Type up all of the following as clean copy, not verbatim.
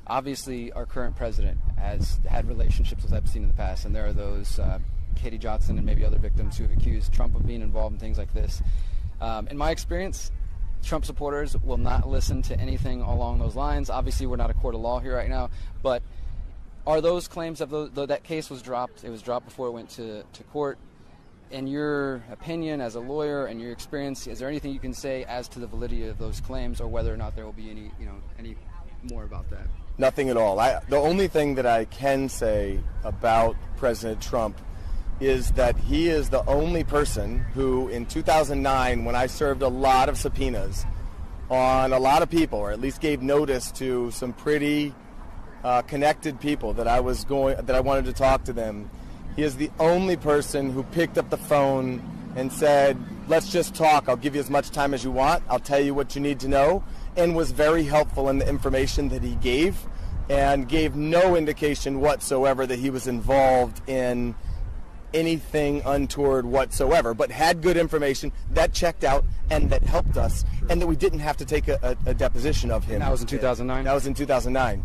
Obviously, our current president has had relationships with Epstein in the past, and there are those Katie Johnson and maybe other victims who have accused Trump of being involved in things like this. In my experience, Trump supporters will not listen to anything along those lines. Obviously, we're not a court of law here right now, but are those claims, though that case was dropped, it was dropped before it went to court. In your opinion as a lawyer and your experience, is there anything you can say as to the validity of those claims, or whether or not there will be any more about that? Nothing at all. The only thing that I can say about President Trump is that he is the only person who, in 2009, when I served a lot of subpoenas on a lot of people, or at least gave notice to some pretty connected people that I wanted to talk to them, he is the only person who picked up the phone and said, "Let's just talk. I'll give you as much time as you want. I'll tell you what you need to know," and was very helpful in the information that he gave, and gave no indication whatsoever that he was involved in anything untoward whatsoever, but had good information that checked out and that helped us, and that we didn't have to take a deposition of him. And that was in 2009? That was in 2009.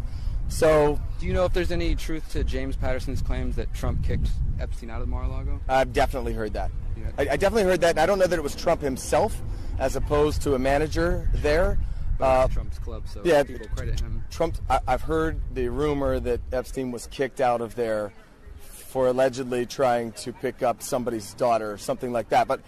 So, do you know if there's any truth to James Patterson's claims that Trump kicked Epstein out of Mar-a-Lago? I've definitely heard that. Yeah. I definitely heard that, and I don't know that it was Trump himself as opposed to a manager there. Trump's club, so yeah, people credit him. I've heard the rumor that Epstein was kicked out of there for allegedly trying to pick up somebody's daughter or something like that. But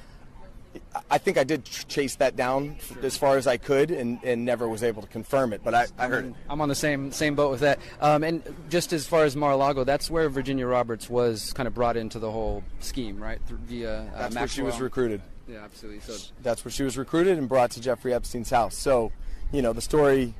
I think I did chase that down as far as I could, and never was able to confirm it. But I heard it. I'm on the same boat with that. And just as far as Mar-a-Lago, that's where Virginia Roberts was kind of brought into the whole scheme, right? Via that's where she was recruited. Yeah, absolutely. So that's where she was recruited and brought to Jeffrey Epstein's house. So, the story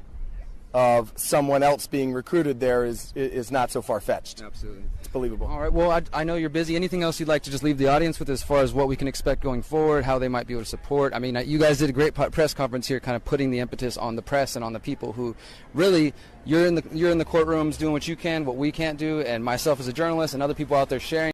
of someone else being recruited there is not so far-fetched. Absolutely. It's believable. All right. Well, I know you're busy. Anything else you'd like to just leave the audience with as far as what we can expect going forward, how they might be able to support? I mean, you guys did a great press conference here, kind of putting the impetus on the press and on the people who really, you're in the courtrooms doing what you can, what we can't do, and myself as a journalist and other people out there sharing.